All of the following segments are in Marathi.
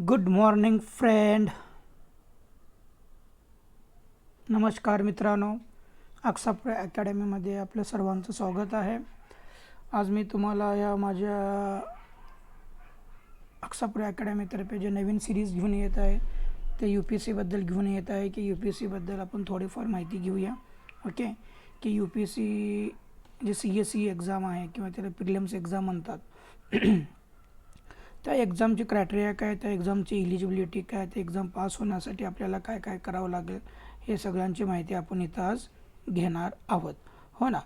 Good morning friend. नमस्कार मित्रांनो, अक्साप्रे अकॅडमीमध्ये आपलं सर्वांचं स्वागत आहे. आज मी तुम्हाला या माझ्या अक्साप्रे अकॅडमीतर्फे जे नवीन सिरीज घेऊन येत आहे ते UPSCबद्दल घेऊन येत आहे की UPSCबद्दल आपण थोडीफार माहिती घेऊया. ओके, की UPSC जे CSE एक्झाम आहे किंवा त्याला प्रिलिम्स एक्झाम म्हणतात त्या एक्झामची क्रायटेरिया काय, त्या एक्झामची इलिजिबिलिटी काय, ते एक्झाम पास होण्यासाठी आपल्याला काय काय करावं लागेल, हे सगळ्यांची माहिती आपण इथं आज घेणार आहोत. हो ना,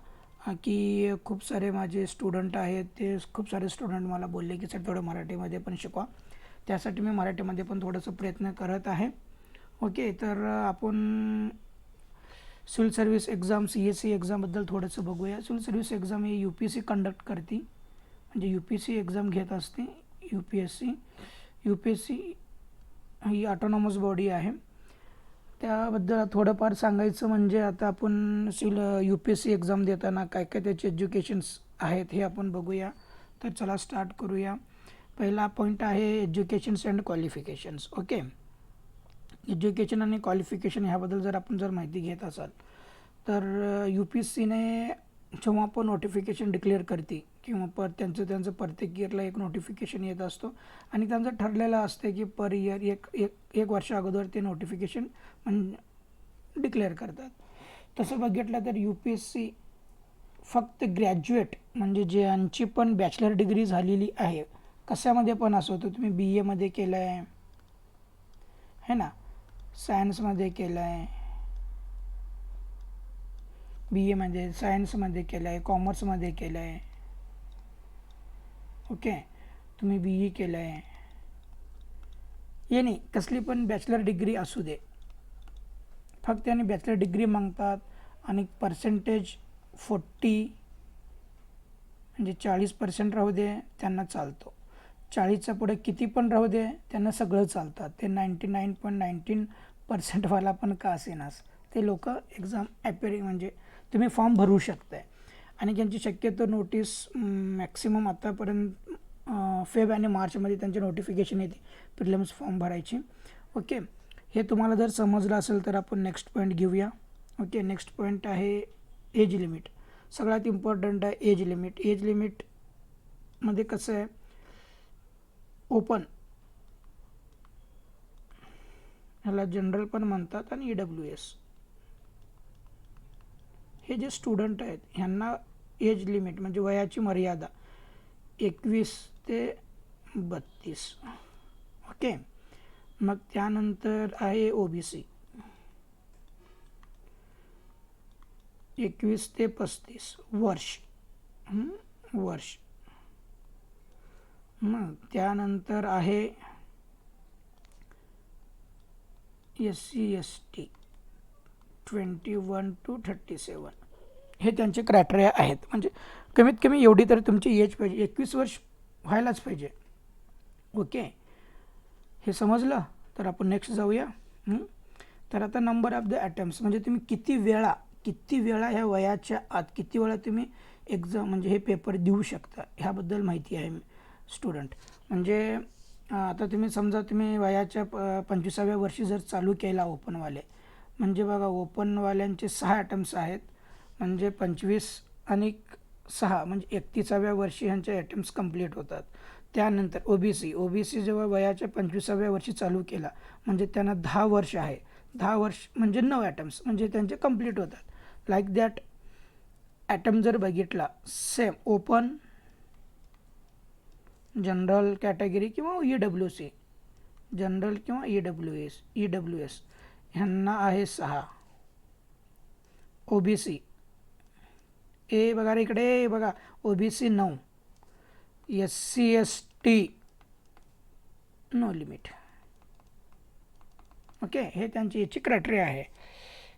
की खूप सारे माझे स्टुडंट आहेत, ते खूप सारे स्टुडंट मला बोलले की सर थोडं मराठीमध्ये पण शिकवा. त्यासाठी मी मराठीमध्ये पण थोडंसं प्रयत्न करत आहे. ओके, तर आपण सिव्हिल सर्व्हिस एक्झाम CSE एक्झामबद्दल थोडंसं बघूया. सिव्हिल सर्व्हिस एक्झाम ही UPSC कंडक्ट करते, म्हणजे UPSC एक्झाम घेत असते. UPSC ही ऑटोनॉमस बॉडी आहे. त्याबद्दल थोडंफार सांगायचं म्हणजे आता आपण UPSC एक्झाम देताना काय काय त्याचे एज्युकेशन्स आहेत हे आपण बघूया. तर चला स्टार्ट करूया. पहिला पॉईंट आहे educations and qualifications. Okay, education आणि क्वालिफिकेशन ह्याबद्दल जर माहिती घेत असाल तर UPSCने जेव्हा पण नोटिफिकेशन डिक्लेअर करते किंवा त्यांचं प्रत्येक इयरला एक नोटिफिकेशन येत असतो आणि त्यांचं ठरलेलं असतं की पर इयर एक वर्ष अगोदर ते नोटिफिकेशन डिक्लेअर करतात. तसं बघितलं तर UPSC फक्त ग्रॅज्युएट म्हणजे ज्यांची पण बॅचलर डिग्री झालेली आहे, कशामध्ये पण असो, तर तुम्ही BAमध्ये केलं आहे ना, सायन्समध्ये केलं आहे, BAमध्ये सायन्समध्ये केलं आहे, कॉमर्समध्ये केलं आहे, ओके, तुम्ही BE केलं आहे, नाही कसली पण बॅचलर डिग्री असू दे, फक्त त्यांनी बॅचलर डिग्री मागतात आणि पर्सेंटेज 40 म्हणजे 40% राहू दे त्यांना चालतो. 40च्या पुढे किती पण राहू दे त्यांना सगळं चालतात. ते 99.19% पण का असेनास ते लोक एक्झाम ॲपिअरिंग म्हणजे तुम्ही फॉर्म भरू शकताय. आणि त्यांची शक्यतो नोटीस मॅक्सिमम आतापर्यंत फेब आणि मार्चमध्ये त्यांची नोटिफिकेशन येते प्रिलिम्स फॉर्म भरायची. ओके, हे तुम्हाला जर समजलं असेल तर आपण नेक्स्ट पॉईंट घेऊया. ओके, नेक्स्ट पॉईंट आहे एज लिमिट. सगळ्यात इम्पॉर्टंट आहे एज लिमिट. एज लिमिटमध्ये कसं आहे, ओपन ह्याला जनरल पण म्हणतात आणि EWS हे जे स्टुडंट आहेत ह्यांना एज लिमिट म्हणजे वयाची मर्यादा 21 ते 32. ओके, मग त्यानंतर आहे OBC 21 ते 35 वर्ष. मग त्यानंतर आहे SC ST 21 to 37. हे त्यांचे क्रायटेरिया आहेत. म्हणजे कमीत कमी एवढी तरी तुमची एज पाहिजे, 21 वर्ष व्हायलाच पाहिजे. ओके, हे समजलं. तर आपण नेक्स्ट जाऊया. तर आता नंबर ऑफ द अटेम्प्ट्स म्हणजे तुम्ही किती वेळा ह्या वयाच्या आत किती वेळा तुम्ही एक्झाम म्हणजे हे पेपर देऊ शकता ह्याबद्दल माहिती आहे स्टुडंट. म्हणजे आता तुम्ही समजा तुम्ही वयाच्या 25व्या वर्षी जर चालू केला ओपनवाले, म्हणजे बघा ओपनवाल्यांचे 6 अटेम्प्ट्स आहेत, म्हणजे 25 आणि 6 म्हणजे 31व्या वर्षी ह्यांचे अटेम्प्ट्स कंप्लीट होतात. त्यानंतर ओबीसी जेव्हा वयाच्या 25व्या वर्षी चालू केला म्हणजे त्यांना 10 वर्ष आहे. 10 वर्ष म्हणजे 9 अटेम्प्ट्स म्हणजे त्यांचे कंप्लीट होतात. लाईक दॅट अटेम्प्ट जर बघितला सेम ओपन, जनरल कॅटेगरी किंवा EWC, जनरल किंवा EWS ह्यांना आहे 6. OBC बघा इकडे बघा, OBC 9, SC ST no limit. Okay, हे त्यांची याची क्रायटेरिया आहे.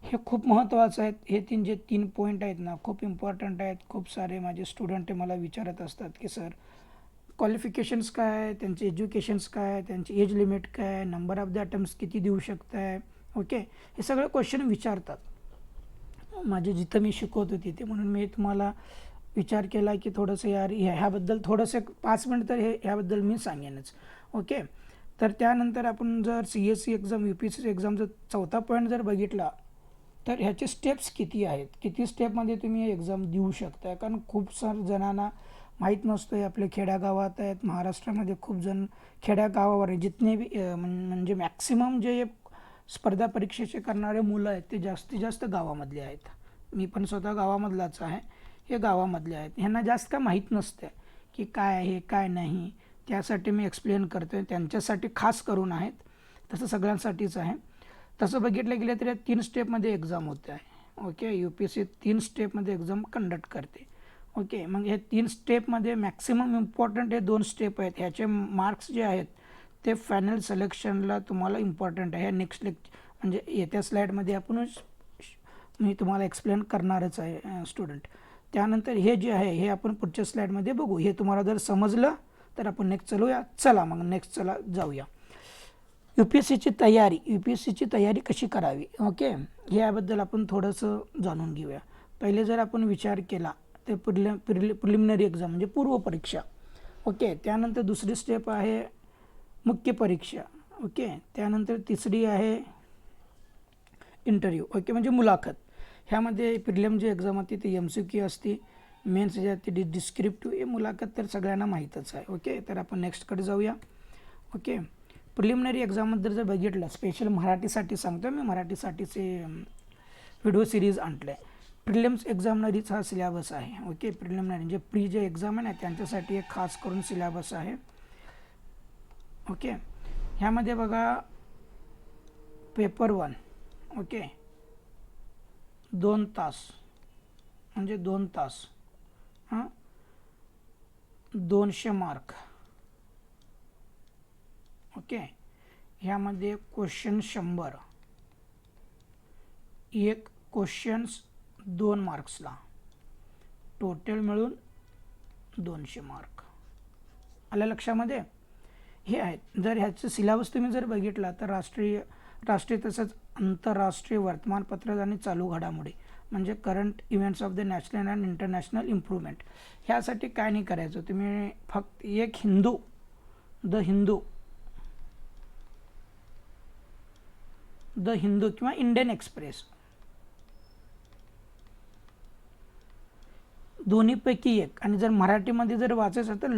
हे खूप महत्त्वाचं आहेत. हे जे 3 पॉईंट आहेत ना खूप इम्पॉर्टंट आहेत. खूप सारे माझे स्टुडंट मला विचारत असतात की सर क्वालिफिकेशन्स काय, त्यांचे एज्युकेशन्स काय, त्यांची एज लिमिट काय, नंबर ऑफ द अटेम्प्ट्स किती देऊ शकताय. ओके, हे सगळे क्वेश्चन विचारतात माझे जिथं मी शिकवतो तिथे. म्हणून मी तुम्हाला विचार केला की थोडंसं यार ह्याबद्दल थोडंसं 5 मिनिट तर ह्याबद्दल मी सांगेनच. ओके, तर त्यानंतर आपण जर CSE एक्झाम, UPSC एक्झाम जर चौथा पॉईंट जर बघितला तर ह्याचे स्टेप्स किती आहेत, किती स्टेपमध्ये तुम्ही एक्झाम देऊ शकता. कारण खूप सार जणांना माहीत नसतं आहे. आपले खेड्यागावात आहेत, महाराष्ट्रामध्ये खूप जण खेड्यागावावर आहे. जितने बी म्हणजे मॅक्सिमम जे स्पर्धा परीक्षेचे करणारे मुलं आहेत ते जास्तीत जास्त गावामधले आहेत. मी पण स्वतः गावामधलाच आहे. हे गावामधले आहेत. ह्यांना जास्त काय माहीत नसते की काय आहे काय नाही. त्यासाठी मी एक्सप्लेन करतो आहे. त्यांच्यासाठी खास करून आहेत, तसं सगळ्यांसाठीच आहे. तसं बघितलं गेलं तर 3 स्टेपमध्ये एक्झाम होते आहे. ओके, UPSC 3 स्टेपमध्ये एक्झाम कंडक्ट करते. ओके, मग हे 3 स्टेपमध्ये मॅक्सिमम इम्पॉर्टंट हे 2 स्टेप आहेत. ह्याचे मार्क्स जे आहेत ते फायनल सिलेक्शनला तुम्हाला इम्पॉर्टंट आहे. नेक्स्ट म्हणजे येत्या स्लाईडमध्ये आपण मी तुम्हाला एक्सप्लेन करणारच आहे स्टुडंट. त्यानंतर हे जे आहे हे आपण पुढच्या स्लाईडमध्ये बघू. हे तुम्हाला जर समजलं तर आपण नेक्स्ट चलूया. चला मग नेक्स्ट चला जाऊया. UPSCची तयारी कशी करावी. ओके, याबद्दल आपण थोडंसं जाणून घेऊया. पहिले जर आपण विचार केला तर प्रिलिमिनरी एक्झाम म्हणजे पूर्वपरीक्षा. ओके, त्यानंतर दुसरी स्टेप आहे मुख्य परीक्षा. ओके, त्यानंतर तिसरी आहे इंटरव्ह्यू. ओके, म्हणजे मुलाखत. ह्यामध्ये प्रिलिम जी एक्झाम होती ती MCQ असते, मेन्स जे आहे ती डिस्क्रिप्टिव्ह. हे मुलाखत तर सगळ्यांना माहीतच आहे. ओके, तर आपण नेक्स्टकडे जाऊया. ओके, प्रिलिमिनरी एक्झामबद्दल जर बघितलं, स्पेशल मराठीसाठी सांगतो मी, मराठीसाठीचे व्हिडिओ सिरीज आणलं आहे. प्रिलिम्स एक्झामिनरीचा हा सिलेबस आहे. ओके, प्रिलिमिनरी म्हणजे प्री जे एक्झाम आहे ना त्यांच्यासाठी एक खास करून सिलेबस आहे. ओके, ह्यामध्ये बघा पेपर 1. ओके, 2 तास म्हणजे 2 तास. 200 मार्क. ओके, ह्यामध्ये क्वेश्चन 100. एक क्वेश्चन्स 2 मार्क्सला, टोटल मिळून 200 मार्क. आलं लक्षामध्ये. हे आहेत. जर ह्याचं सिलेबस तुम्ही जर बघितला तर राष्ट्रीय तसंच आंतरराष्ट्रीय वर्तमानपत्र आणि चालू घडामोडी म्हणजे current events of the national and international improvement. ह्यासाठी काय नाही करायचं, तुम्ही फक्त एक द हिंदू किंवा इंडियन एक्सप्रेस दोन्हीपैकी एक. आणि जर मराठीमध्ये जर वाचायचं तर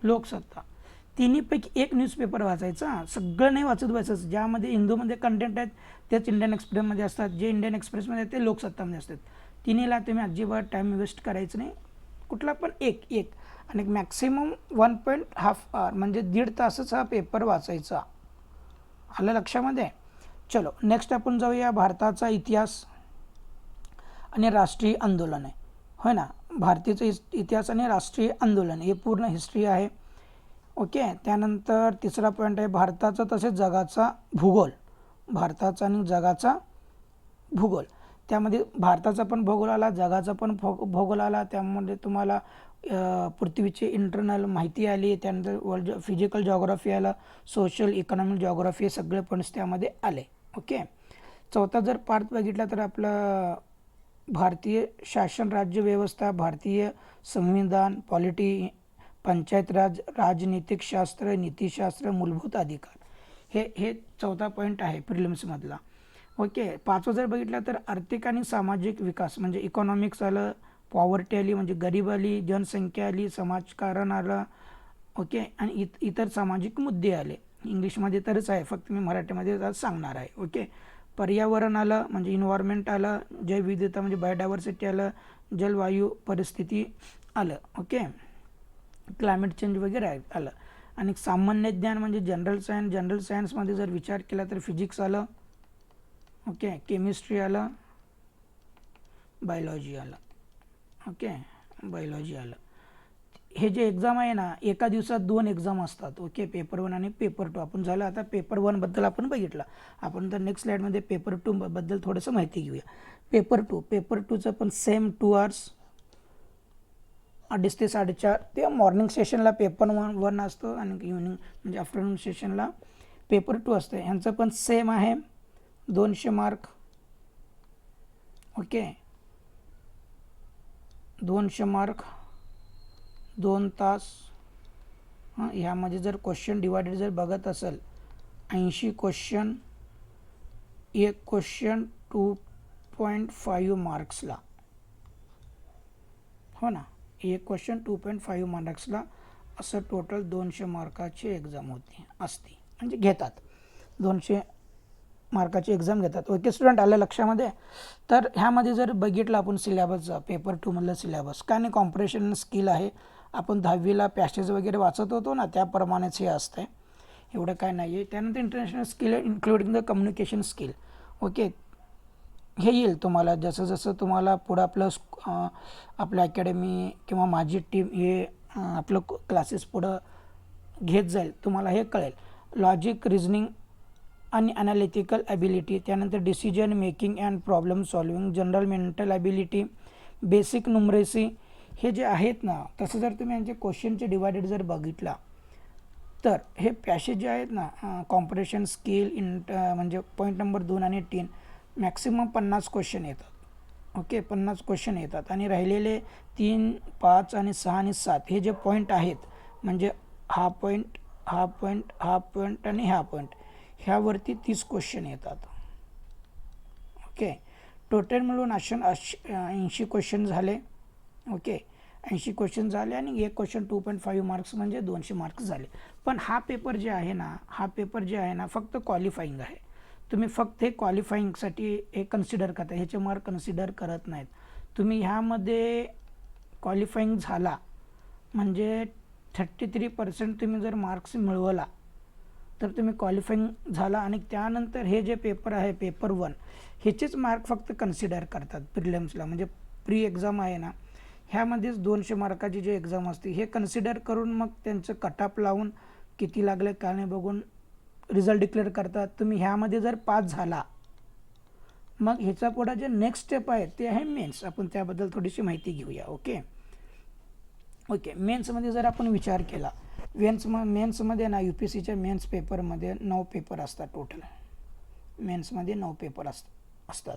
लोकसत्ता. तिन्हीपैकी एक न्यूजपेपर वाचायचा. सगळं नाही वाचत बसायचं. ज्यामध्ये हिंदूमध्ये कंटेंट आहेत तेच इंडियन एक्सप्रेसमध्ये असतात, जे इंडियन एक्सप्रेसमध्ये आहेत ते लोकसत्तामध्ये असतात. तिन्हीला तुम्ही अजिबात टाईम वेस्ट करायचं नाही. कुठला पण एक आणि मॅक्सिमम 1.5 आवर म्हणजे 1.5 तासच हा पेपर वाचायचा. आलं लक्षामध्ये. चलो नेक्स्ट आपण जाऊया. भारताचा इतिहास आणि राष्ट्रीय आंदोलन आहे, होय ना. भारतीय इतिहास आणि राष्ट्रीय आंदोलन हे पूर्ण हिस्ट्री आहे. ओके, त्यानंतर तिसरा पॉईंट आहे भारताचा तसेच जगाचा भूगोल. भारताचा आणि जगाचा भूगोल. त्यामध्ये भारताचा पण भूगोल आला, जगाचा पण भूगोल आला. त्यामध्ये तुम्हाला पृथ्वीची इंटरनल माहिती आली. त्यानंतर वर्ल्ड फिजिकल जॉग्राफी आला, सोशल इकॉनॉमिक जॉग्राफी हे सगळे पॉईंट्स त्यामध्ये आले. ओके, चौथा जर पार्ट बघितला तर आपलं भारतीय शासन राज्यव्यवस्था, भारतीय संविधान, पॉलिटी, पंचायत राज, राजनीतिक शास्त्र, नीतिशास्त्र, मूलभूत अधिकार. हे चौथा पॉईंट आहे प्रिलिम्समधला. ओके, पाचवं जर बघितलं तर आर्थिक आणि सामाजिक विकास म्हणजे इकॉनॉमिक्स आलं, पॉवर्टी आली म्हणजे गरीब आली, जनसंख्या आली, समाजकारण आलं. ओके, आणि इतर सामाजिक मुद्दे आले. इंग्लिशमध्ये तरच आहे, फक्त मी मराठीमध्ये आज सांगणार आहे. ओके, पर्यावरण आलं म्हणजे इन्व्हायरमेंट आलं, जैवविविधता म्हणजे बायोडायव्हर्सिटी आलं, जलवायू परिस्थिती आलं. ओके, क्लायमेट चेंज वगैरे आलं. आणि सामान्य ज्ञान म्हणजे जनरल सायन्समध्ये जर विचार केला तर फिजिक्स आलं. ओके, केमिस्ट्री आलं, बायोलॉजी आलं. ओके, बायोलॉजी आलं. हे जे एक्झाम आहे ना एका दिवसात 2 एक्झाम असतात. ओके, पेपर 1 आणि पेपर 2. आपण झालं आता पेपर 1 बद्दल आपण बघितलं. आपण तर नेक्स्ट स्लाईडमध्ये पेपर 2 बद्दल थोडंसं माहिती घेऊया. पेपर 2चं पण सेम 2 आवर्स 2:30 ते 4:30 ते मॉर्निंग सेशनला पेपर 1 असतो आणि इव्हनिंग म्हणजे आफ्टरनून सेशनला पेपर 2 असतं. ह्यांचं पण सेम आहे 200 मार्क. ओके, 200 मार्क 2 तास. ह्यामध्ये जर क्वेश्चन डिवायडेड जर बघत असेल 80 क्वेश्चन, एक क्वेश्चन 2.5 मार्क्सला, हो ना, एक क्वेश्चन 2.5 मार्क्सला, असं टोटल 200 मार्काची एक्झाम असते, म्हणजे घेतात 200 मार्काची एक्झाम घेतात. ओके स्टुडंट, आलं लक्षामध्ये? तर ह्यामध्ये जर बघितलं आपण सिलेबसचा, पेपर 2 मधलं सिलेबस काय नाही, कॉम्प्रेशन स्किल आहे. आपण 10वीला पॅसेज वगैरे वाचत होतो ना, त्याप्रमाणेच हे असतं, एवढं काय नाही आहे. त्यानंतर international skill including the communication skill. Okay, हे येईल तुम्हाला जसं जसं तुम्हाला पुढं आपलं अकॅडमी किंवा माझी टीम हे आपलं क्लासेस पुढं घेत जाईल, तुम्हाला हे कळेल. लॉजिक, रिझनिंग आणि ॲनालिटिकल ॲबिलिटी, त्यानंतर decision making and problem solving, general mental ability, basic numeracy, हे जे आहेत ना, तसं जर तुम्ही यांचे क्वेश्चनचे डिवायडेड जर बघितला तर हे पॅसेज जे आहेत ना, कॉम्प्रेशन स्किल म्हणजे पॉईंट नंबर 2 आणि 3 मॅक्सिमम 50 क्वेश्चन येतात. ओके, 50 क्वेश्चन येतात आणि राहिलेले 3, 5 आणि 6 आणि 7 हे जे पॉईंट आहेत, म्हणजे हा पॉईंट, हा पॉईंट, हा पॉईंट आणि ह्या पॉईंट, ह्यावरती 30 क्वेश्चन येतात. ओके, टोटल मिळून 80 क्वेश्चन झाले. ओके, 80 क्वेश्चन झाले आणि एक क्वेश्चन 2.5 मार्क्स म्हणजे 200 मार्क्स झाले. पण हा पेपर जे आहे ना, फक्त क्वालिफाईंग आहे. तुम्ही फक्त हे क्वालिफाईंगसाठी हे कन्सिडर करता, ह्याचे मार्क कन्सिडर करत नाहीत. तुम्ही ह्यामध्ये क्वालिफाईंग झाला म्हणजे 33% तुम्ही जर मार्क्स मिळवला तर तुम्ही क्वालिफाईंग झाला. आणि त्यानंतर हे जे पेपर आहे, पेपर 1, ह्याचेच मार्क फक्त कन्सिडर करतात प्रिलिम्सला, म्हणजे प्री एक्झाम आहे ना, ह्यामध्येच 200 मार्काची जी एक्झाम असते हे कन्सिडर करून मग त्यांचं कटअप लावून किती लागले काय नाही बघून रिझल्ट डिक्लेअर करतात. तुम्ही ह्यामध्ये जर पास झाला, मग ह्याचा पुढे जे नेक्स्ट स्टेप आहे ते आहे मेन्स. आपण त्याबद्दल थोडीशी माहिती घेऊया. ओके, मेन्समध्ये जर आपण विचार केला, मेन्समध्ये ना, UPSCच्या मेन्स पेपरमध्ये 9 पेपर असतात टोटल. मेन्समध्ये 9 पेपर असतात,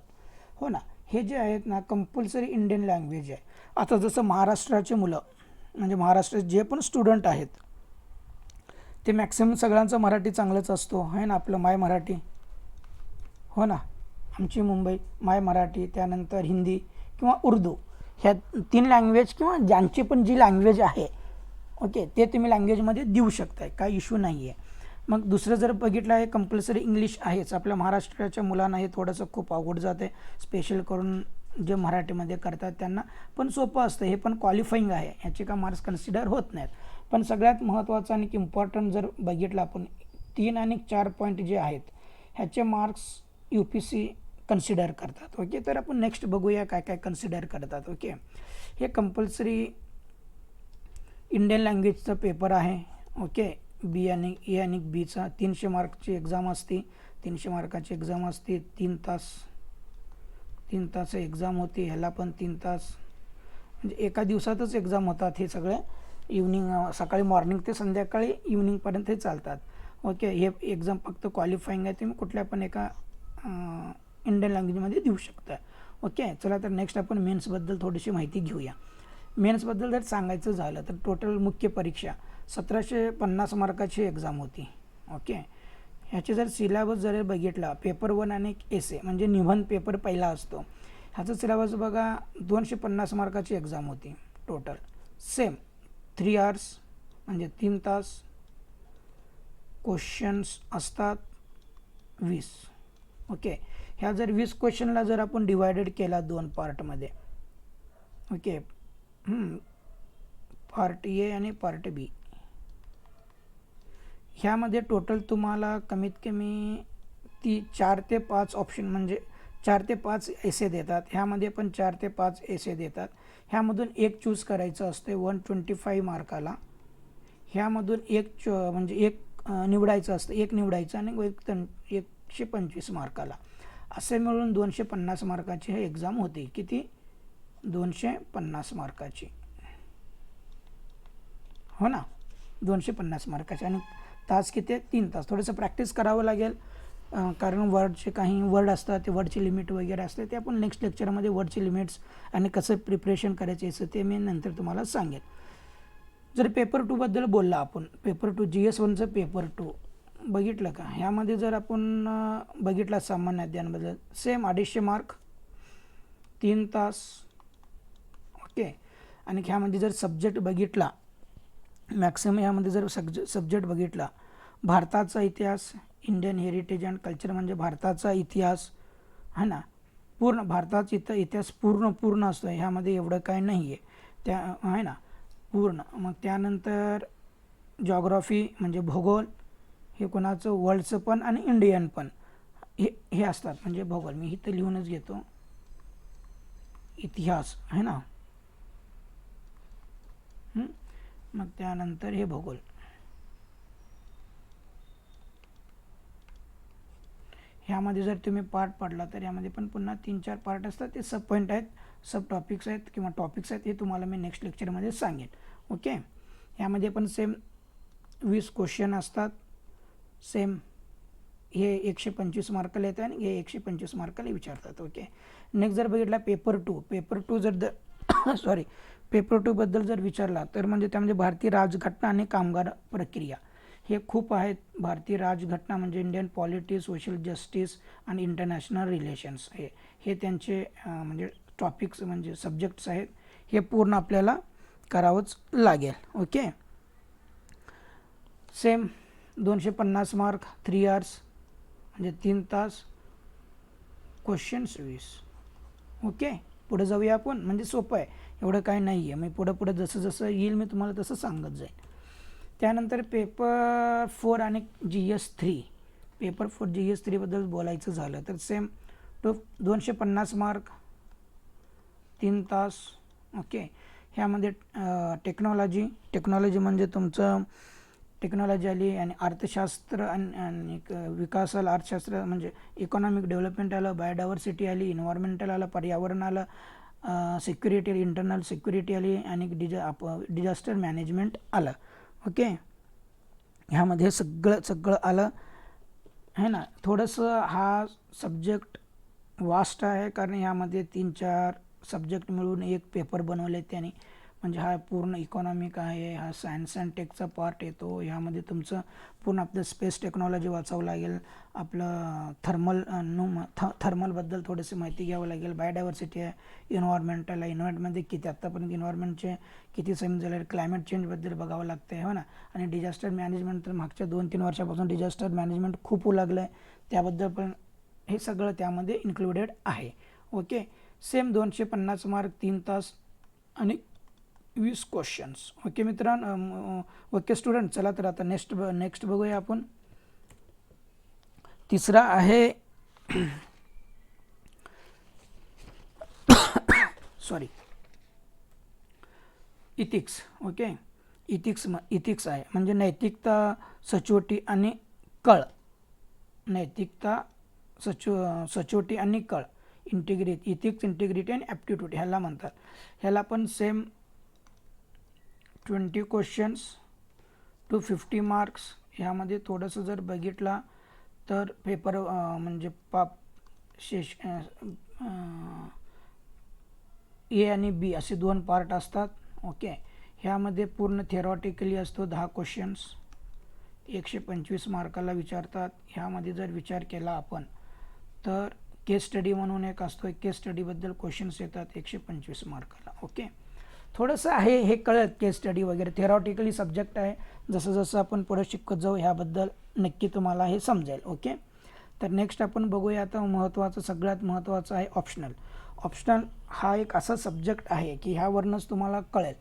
हो ना. हे जे आहेत ना, कंपल्सरी इंडियन लँग्वेज आहे. आता जसं महाराष्ट्राचे मुलं, म्हणजे महाराष्ट्रात जे पण स्टुडंट आहेत ते मॅक्सिमम सगळ्यांचं मराठी चांगलंच असतो, आहे ना, आपलं माय मराठी, हो ना, आमची मुंबई माय मराठी, त्यानंतर हिंदी किंवा उर्दू, ह्या 3 लँग्वेज किंवा ज्यांची पण जी लँग्वेज आहे, ओके, ते तुम्ही लँग्वेजमध्ये देऊ शकताय, काय इश्यू नाही आहे. मग दुसरं जर बघितलं आहे, कंपल्सरी इंग्लिश आहेच. आपल्या महाराष्ट्राच्या मुलांना हे थोडंसं खूप अवघड जाते, स्पेशल करून जे मराठीमध्ये करतात त्यांना, पण सोपं असतं, हे पण क्वालिफाईंग आहे, ह्याचे का मार्क्स कन्सिडर होत नाहीत. पण सगळ्यात महत्त्वाचं आणि इम्पॉर्टंट जर बघितलं आपण, 3 आणि 4 पॉईंट जे आहेत ह्याचे मार्क्स UPSC कन्सिडर करतात. ओके, तर आपण नेक्स्ट बघूया काय काय कन्सिडर करतात. ओके, हे कंपल्सरी इंडियन लँग्वेजचा पेपर आहे. ओके, बी आणि ए आणि बीचा 300 मार्कची एक्झाम असते. 300 मार्काची एक्झाम असते, 3 तास एक्झाम होते. ह्याला पण 3 तास, म्हणजे एका दिवसातच एक्झाम होतात. हे सगळे इव्हनिंग, सकाळी मॉर्निंग ते संध्याकाळी इव्हनिंगपर्यंत हे चालतात. ओके, हे एक्झाम फक्त क्वालिफाईंग आहे, तुम्ही कुठल्या पण एका इंडियन लँग्वेजमध्ये देऊ शकता. ओके, चला तर नेक्स्ट आपण मेन्सबद्दल थोडीशी माहिती घेऊया. मेन्सबद्दल जर सांगायचं झालं तर टोटल मुख्य परीक्षा 1750 मार्काची एक्झाम होती. ओके, ह्याचे जर सिलेबस जर बघितला, पेपर 1 आणि एसे म्हणजे निबंध पेपर पहिला असतो, ह्याचा सिलेबस बघा, 250 मार्काची एक्झाम होती टोटल. सेम 3 आवर्स म्हणजे 3 तास, क्वेश्चन्स असतात 20. ओके, ह्या जर 20 क्वेश्चनला जर आपण डिवायडेड केला 2 पार्टमध्ये, ओके, पार्ट ए आणि पार्ट बी, ह्यामध्ये टोटल तुम्हाला कमीत कमी 4 ते 5 ऑप्शन, म्हणजे 4 ते 5 एसे देतात. ह्यामध्ये पण 4 ते 5 एसे देतात. ह्यामधून एक चूज करायचं असते 125 मार्काला. ह्यामधून म्हणजे एक निवडायचं असतं, एक निवडायचं आणि 125 मार्काला, असे मिळून 250 मार्काची हे एक्झाम होती. किती? 250 मार्काची, हो ना, 250 मार्काची. आणि तास किती? 3 तास. थोडंसं प्रॅक्टिस करावं लागेल, कारण वर्डचे काही वर्ड असतात, ते वर्डची लिमिट वगैरे असते, ते आपण नेक्स्ट लेक्चरमध्ये वर्डची लिमिट्स आणि कसं प्रिपरेशन करायचे असं ते मी नंतर तुम्हाला सांगेन. जर पेपर 2बद्दल बोलला आपण, पेपर 2 GS1चं पेपर 2 बघितलं का, ह्यामध्ये जर आपण बघितला सामान्य ज्ञानबद्दल सेम 250 मार्क 3 तास. ओके. आणि ह्यामध्ये जर सब्जेक्ट बघितला मॅक्सिमम, ह्यामध्ये जर सब्जेक्ट बघितला भारताचा इतिहास, इंडियन हेरिटेज अँड कल्चर म्हणजे भारताचा इतिहास है ना, पूर्ण भारताचा इतिहास पूर्ण असतो ह्यामध्ये, एवढं काय नाही आहे त्या आहे ना पूर्ण. मग त्यानंतर जॉग्राफी म्हणजे भूगोल, हे कोणाचं वर्ल्डचं पण आणि इंडियन पण हे असतात म्हणजे भूगोल. मी इथं लिहूनच घेतो इतिहास है ना. मग त्यानंतर हे भूगोल. ह्यामध्ये जर तुम्ही पार्ट पडला तर यामध्ये पण पुन्हा 3-4 पार्ट असतात, ते सब पॉईंट आहेत, सब टॉपिक्स आहेत किंवा टॉपिक्स आहेत, हे तुम्हाला मी नेक्स्ट लेक्चरमध्ये सांगेन. ओके. ह्यामध्ये पण सेम 20 क्वेश्चन असतात. सेम हे 125 मार्काला येतं आणि हे 125 मार्काला विचारतात. ओके. नेक्स्ट जर बघितला पेपर 2 जर सॉरी पेपर 2बद्दल जर विचारला तर म्हणजे त्यामध्ये भारतीय राजघटना आणि कामगार प्रक्रिया हे खूप आहेत. भारतीय राजघटना म्हणजे इंडियन पॉलिटी, सोशल जस्टिस आणि इंटरनॅशनल रिलेशन्स, हे त्यांचे म्हणजे टॉपिक्स म्हणजे सब्जेक्ट्स आहेत. हे पूर्ण आपल्याला करावंच लागेल. ओके. सेम 250 मार्क 3 आवर्स म्हणजे 3 तास, क्वेश्चन्स 20. ओके. पुढे जाऊया आपण, म्हणजे सोपं आहे, एवढं काय नाही आहे. मी पुढं जसं येईल मी तुम्हाला तसं सांगत जाईल. त्यानंतर पेपर 4 आणि GS3, पेपर 4 GS3बद्दल बोलायचं झालं तर सेम 250 मार्क 3 तास. ओके. ह्यामध्ये टेक्नॉलॉजी म्हणजे तुमचं टेक्नॉलॉजी आली आणि अर्थशास्त्र आणि विकासाला अर्थशास्त्र म्हणजे इकॉनॉमिक डेव्हलपमेंट आलं, बायोडायव्हर्सिटी आली, इन्व्हायरमेंटल आलं, पर्यावरण आलं, सिक्युरिटी इंटरनल सिक्युरिटी आली आणि डिझास्टर मॅनेजमेंट आलं. ओके. ह्यामध्ये सगळं आलं है ना. थोडंसं हा सब्जेक्ट वास्ट आहे कारण ह्यामध्ये 3-4 सब्जेक्ट मिळून एक पेपर बनवले त्याने, म्हणजे हा पूर्ण इकॉनॉमिक आहे, हा सायन्स अँड टेकचा पार्ट येतो. ह्यामध्ये तुमचं पूर्ण आपलं स्पेस टेक्नॉलॉजी वाचावं लागेल, आपलं थर्मलबद्दल थोडीशी माहिती घ्यावं लागेल, बायोडायव्हर्सिटी आहे, इन्व्हायरमेंटल आहे, इन्व्हायरमेंटमध्ये किती आत्तापर्यंत इन्व्हायरमेंटचे किती समज झाले, क्लायमेट चेंजबद्दल बघावं लागतं आहे हो ना. आणि डिझास्टर मॅनेजमेंट तर मागच्या 2-3 वर्षापासून डिझास्टर मॅनेजमेंट खूप होऊ लागलं आहे, त्याबद्दल पण हे सगळं त्यामध्ये इन्क्लुडेड आहे. ओके. सेम 250 मार्क 3 तास आणि 20 क्वेश्चन्स. ओके मित्रांनो. ओके स्टुडंट, चला तर आता नेक्स्ट बघूया आपण. तिसरा आहे सॉरी इथिक्स. ओके. इथिक्स आहे म्हणजे नैतिकता, सचोटी आणि कळ. नैतिकता, सचोटी आणि कळ, इथिक्स, इंटिग्रिटी आणि ॲप्टिट्यूड ह्याला म्हणतात. ह्याला पण सेम 20 क्वेश्चन्स टू 50 मार्क्स. ह्यामध्ये थोडंसं जर बघितला तर पेपर म्हणजे ए आणि बी असे 2 पार्ट असतात. ओके. ह्यामध्ये पूर्ण थेरॉटिकली असतो 10 क्वेश्चन्स, 125 मार्काला विचारतात. ह्यामध्ये जर विचार केला आपण तर केस स्टडी म्हणून एक असतो, केस स्टडीबद्दल क्वेश्चन्स येतात 125 मार्काला. ओके. थोडंसं आहे हे कळत, केस स्टडी वगैरे थेरॉटिकली सब्जेक्ट आहे. जसं आपण पुढे शिकत जाऊ ह्याबद्दल नक्की तुम्हाला हे समजेल. ओके. तर नेक्स्ट आपण बघूया आता सगळ्यात महत्त्वाचं आहे ऑप्शनल. हा एक असा सब्जेक्ट आहे की ह्यावरूनच तुम्हाला कळेल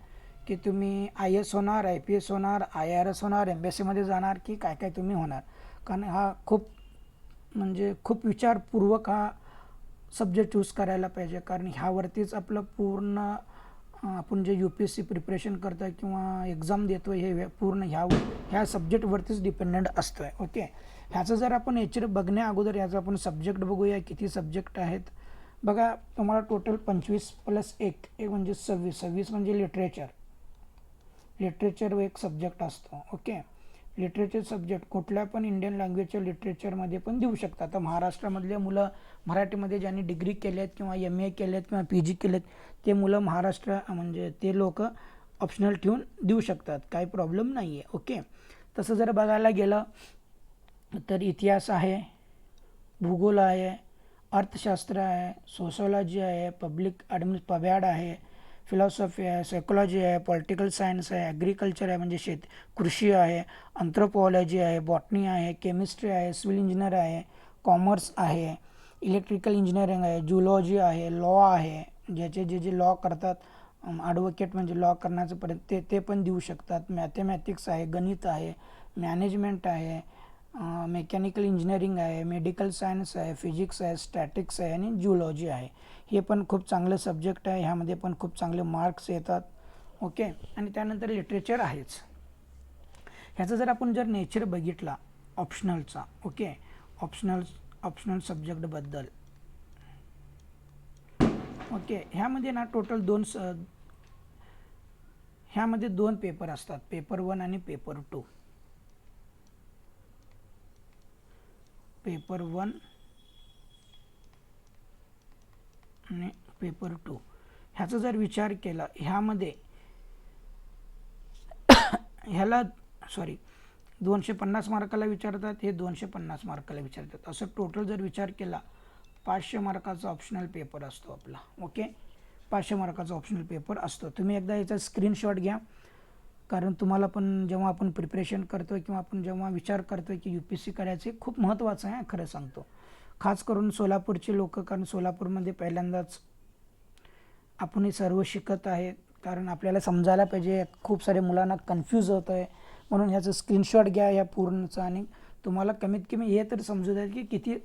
की तुम्ही IAS होणार, IPS होणार, IRS होणार, MPSCमध्ये जाणार की काय तुम्ही होणार. कारण हा खूप विचारपूर्वक हा सब्जेक्ट चूज करायला पाहिजे, कारण ह्यावरतीच आपलं पूर्ण आपण जे UPSC प्रिपरेशन करतो आहे किंवा एक्झाम देतो हे पूर्ण ह्या सब्जेक्टवरतीच डिपेंडंट असतो आहे. ओके. ह्याचं जर आपण नेचर बघण्या अगोदर ह्याचा आपण सब्जेक्ट बघूया किती सब्जेक्ट आहेत. बघा तुम्हाला टोटल 25 + 1 म्हणजे 26 म्हणजे लिटरेचर एक सब्जेक्ट असतो. ओके. लिटरेचर सब्जेक्ट कुठल्या पण इंडियन लँग्वेजच्या लिटरेचरमध्ये पण देऊ शकतात. आता महाराष्ट्रामधले मुलं मराठीमध्ये ज्यांनी डिग्री केले आहेत किंवा MA केले आहेत किंवा PG केले आहेत ते मुलं महाराष्ट्र म्हणजे ते लोक ऑप्शनल ठेवून देऊ शकतात, काही प्रॉब्लेम नाही आहे. ओके, तसं जर बघायला गेलं तर इतिहास आहे, भूगोल आहे, अर्थशास्त्र आहे, सोशॉलॉजी आहे, पब्याड आहे, फिलॉसॉफी आहे, सायकोलॉजी आहे, पॉलिटिकल सायन्स आहे, ॲग्रिकल्चर आहे म्हणजे कृषी आहे, अँथ्रोपॉलॉजी आहे, बॉटनी आहे, केमिस्ट्री आहे, सिव्हिल इंजिनियर आहे, कॉमर्स आहे, इलेक्ट्रिकल इंजिनिअरिंग आहे, जूलॉजी आहे, लॉ आहे, ज्याचे जे लॉ करतात, ॲडव्होकेट म्हणजे लॉ करण्याचं पर्यंत ते पण देऊ शकतात. मॅथमॅटिक्स आहे, गणित आहे, मॅनेजमेंट आहे, मेकॅनिकल इंजिनिअरिंग आहे, मेडिकल सायन्स आहे, फिजिक्स आहे, स्टॅटिक्स आहे आणि जूलॉजी आहे. हे पण खूप चांगलं सब्जेक्ट आहे, ह्यामध्ये पण खूप चांगले मार्क्स येतात. ओके, आणि त्यानंतर लिटरेचर आहेच. ह्याचा जर आपण नेचर बघितला ऑप्शनलचा, ओके, ऑप्शनल सब्जेक्टबद्दल, ओके, ह्यामध्ये ना टोटल ह्यामध्ये दोन पेपर असतात, पेपर 1 आणि पेपर 2. पेपर 1 आणि पेपर 2 ह्याचा जर विचार केला, ह्याला 250 मार्काला विचारतात, हे 250 मार्काला विचारतात. असं टोटल जर विचार केला 500 मार्काचा ऑप्शनल पेपर असतो आपला. ओके, 500 मार्काचा ऑप्शनल पेपर असतो. तुम्ही एकदा याचा स्क्रीनशॉट घ्या, कारण तुम्हाला पण जेव्हा आपण प्रिपरेशन करतो किंवा आपण जेव्हा विचार करतो की UPSC करायचे, खूप महत्त्वाचं आहे खरं सांगतो. खास करून सोलापूरचे लोक, कारण सोलापूरमध्ये पहिल्यांदाच आपण हे सर्व शिकत आहे, कारण आपल्याला समजायला पाहिजे. खूप सारे मुलांना कन्फ्यूज होत आहे, म्हणून ह्याचं स्क्रीनशॉट घ्या या पूर्णचा, आणि तुम्हाला कमीत कमी हे तर समजू द्या की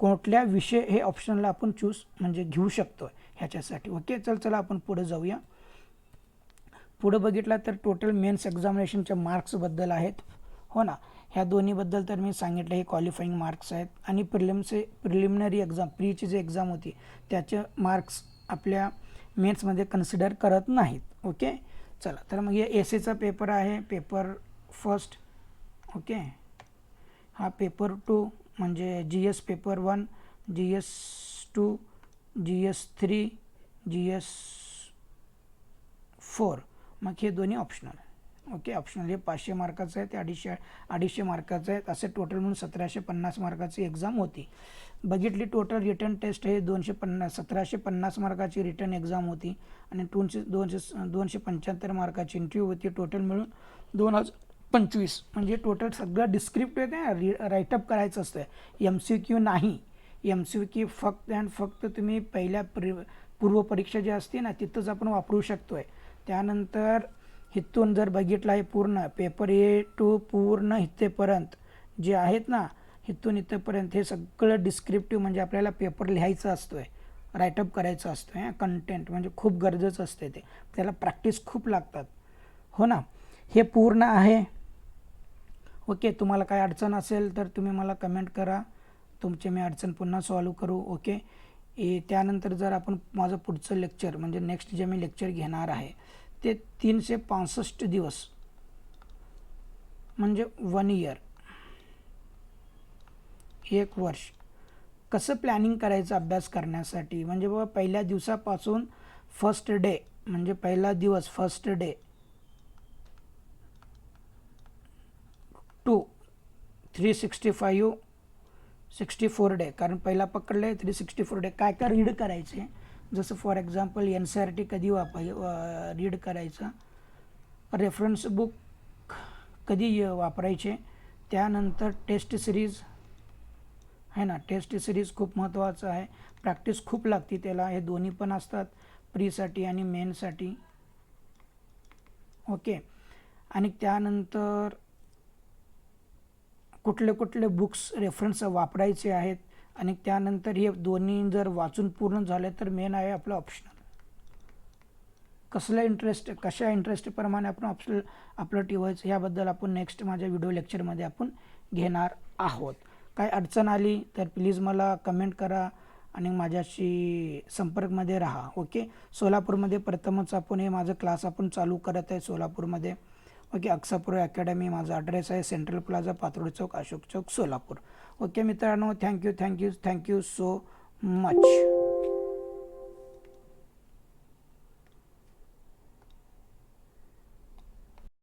कुठल्या विषय हे ऑप्शनला आपण म्हणजे घेऊ शकतो ह्याच्यासाठी. ओके, चला आपण पुढे जाऊया. पुढे बघितला तर टोटल मेन्स एक्झामिनेशनच्या मार्क्सबद्दल आहेत, हो ना. ह्या दोन्हीबद्दल तर मी सांगितलं, हे क्वालिफाईंग मार्क्स आहेत. आणि प्रिलिमिनरी एक्झाम, प्रीची जी एक्झाम होती त्याचे मार्क्स आपल्या मेन्समध्ये कन्सिडर करत नाहीत. ओके, चला तर मग हे एसेचा पेपर आहे, पेपर 1. ओके, हा पेपर 2 म्हणजे GS paper 1, GS 2, GS 3, GS 4. मग हे दोन्ही ऑप्शनल. ओके, ऑप्शनल हे 500 मार्काचं आहे, ते 250 मार्काचं आहेत. असे टोटल म्हणून 1750 मार्काची एक्झाम होती. बघितली टोटल रिटर्न टेस्ट हे 1750 मार्काची रिटर्न एक्झाम होती, आणि 275 मार्काची इंटरव्ह्यू होती. टोटल मिळून 2025. म्हणजे टोटल सगळं डिस्क्रिप्टिव्ह आहे, राईटअप करायचं असतं, MCQ नाही. MCQ फक्त अँड फक्त तुम्ही पहिल्या पूर्वपरीक्षा जी असते ना तिथंच आपण वापरू शकतो आहे. त्यानंतर इथून जर बघितलं आहे पूर्ण पेपर A to पूर्ण इथेपर्यंत जे आहेत ना, इथून इथेपर्यंत हे सगळं डिस्क्रिप्टिव्ह, म्हणजे आपल्याला पेपर लिहायचा असतो आहे, राईटअप करायचं असतं आहे. कंटेंट म्हणजे खूप गरजेचं असते, त्याला प्रॅक्टिस खूप लागतात, हो ना. हे पूर्ण आहे. ओके, तुम्हाला काय अडचण असेल तर तुम्ही मला कमेंट करा, तुमचे मी अडचण पुन्हा सॉल्व करू. ओके, त्यानंतर जर आपण माझं पुढचं लेक्चर म्हणजे नेक्स्ट जे मी लेक्चर घेणार आहे ते 365 दिवस म्हणजे 1 इयर, 1 वर्ष कसं प्लॅनिंग करायचं अभ्यास करण्यासाठी. म्हणजे बाबा पहिल्या दिवसापासून फर्स्ट डे म्हणजे पहिला दिवस, फर्स्ट डे टू 365 डे, कारण पहिला पकडले 364 डे काय काय रीड करायचे. जसं फॉर एक्झाम्पल NCERT कधी रीड करायचं, रेफरन्स बुक कधी वापरायचे, त्यानंतर टेस्ट सिरीज आहे ना, टेस्ट सिरीज खूप महत्त्वाचं आहे, प्रॅक्टिस खूप लागते त्याला. हे दोन्ही पण असतात, प्रीसाठी आणि मेनसाठी. ओके, आणि त्यानंतर कुठले बुक्स रेफरन्स वापरायचे आहेत, आणि त्यानंतर हे दोन्ही जर वाचून पूर्ण झाले तर मेन आहे आपलं ऑप्शनल. कशा इंटरेस्टप्रमाणे आपण आपलं ठेवायचं ह्याबद्दल आपण नेक्स्ट माझ्या व्हिडिओ लेक्चरमध्ये आपण घेणार आहोत. काय अडचण आली तर प्लीज मला कमेंट करा आणि माझ्याशी संपर्कमध्ये राहा. ओके, सोलापूरमध्ये प्रथमच आपण हे माझं क्लास आपण चालू करत आहे सोलापूरमध्ये. ओके, अक्सापूर अकॅडमी माझा ॲड्रेस आहे, सेंट्रल प्लाझा, पातोडी चौक, अशोक चौक, सोलापूर. ओके मित्रांनो, थँक्यू सो मच.